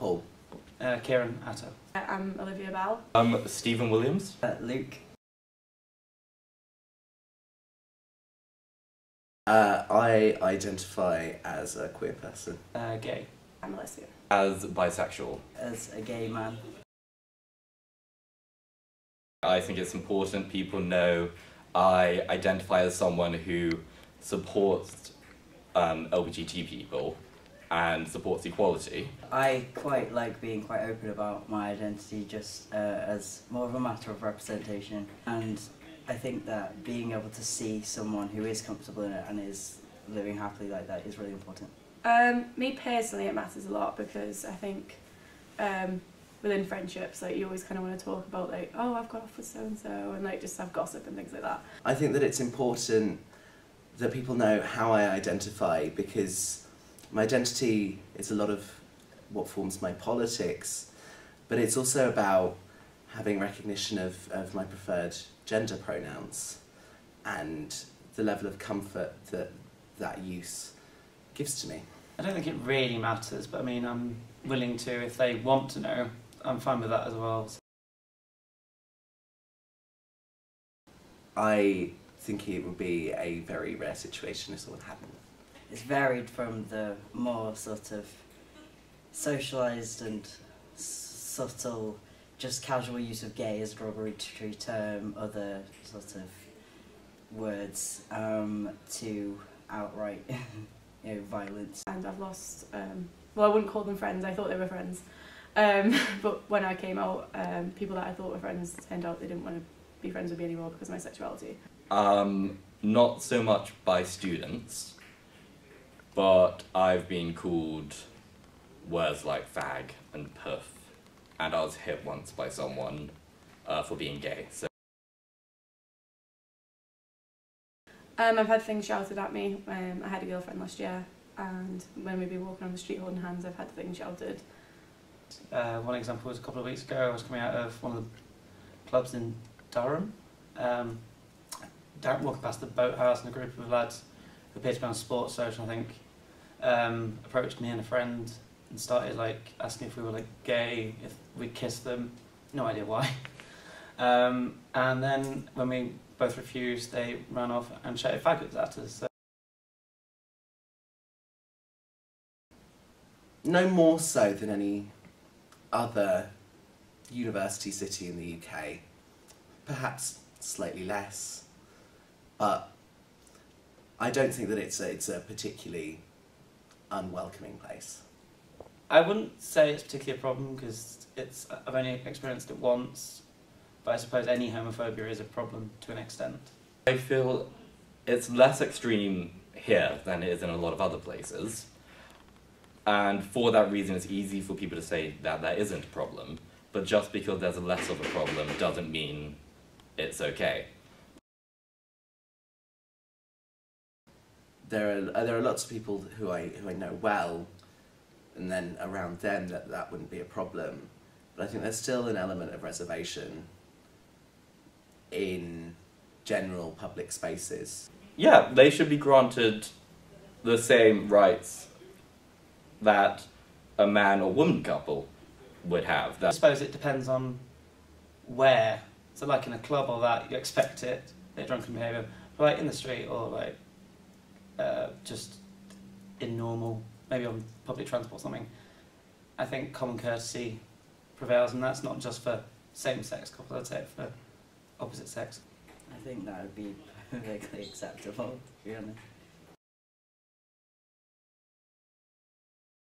Paul. Kieran Atto. I'm Olivia Bell. I'm Stephen Williams. Luke. I identify as a queer person. Gay. I'm a lesbian. As bisexual. As a gay man. I think it's important people know I identify as someone who supports LGBT people and supports equality. I quite like being quite open about my identity just as more of a matter of representation, and I think that being able to see someone who is comfortable in it and is living happily like that is really important. Me personally, it matters a lot because I think within friendships, like, you always kind of want to talk about, like, oh, I've got off with so-and-so, and like just have gossip and things like that. I think that it's important that people know how I identify, because my identity is a lot of what forms my politics, but it's also about having recognition of my preferred gender pronouns and the level of comfort that that use gives to me. I don't think it really matters, but I mean, I'm willing to, if they want to know, I'm fine with that as well. I think it would be a very rare situation if someone hadn't. It's varied from the more sort of socialised and subtle, just casual use of gay as a derogatory term, other sort of words, to outright violence. And I've lost, well, I wouldn't call them friends, I thought they were friends. But when I came out, people that I thought were friends turned out they didn't want to be friends with me anymore because of my sexuality. Not so much by students, but I've been called words like fag and puff, and I was hit once by someone for being gay. So I've had things shouted at me. I had a girlfriend last year, and when we'd be walking on the street holding hands, I've had things shouted. One example was a couple of weeks ago. I was coming out of one of the clubs in Durham. Walking past the boathouse, and a group of lads who appeared to be on sports social, I think, approached me and a friend and started like asking if we were like gay, if we'd kiss them. No idea why. And then when we both refused, they ran off and shouted faggots at us. So. No more so than any other university city in the UK, perhaps slightly less, but I don't think that it's a particularly unwelcoming place. I wouldn't say it's particularly a problem because I've only experienced it once, but I suppose any homophobia is a problem to an extent. I feel it's less extreme here than it is in a lot of other places. And for that reason, it's easy for people to say that there isn't a problem, but just because there's less of a problem doesn't mean it's okay. There are lots of people who I know well, and then around them that wouldn't be a problem. But I think there's still an element of reservation in general public spaces. Yeah, they should be granted the same rights that a man or woman couple would have. I suppose it depends on where. So like in a club or that, you expect it, their drunken behaviour. But like in the street or like just in normal, maybe on public transport or something, I think common courtesy prevails, and that's not just for same-sex couples, I'd say for opposite sex. I think that would be perfectly acceptable, to be honest.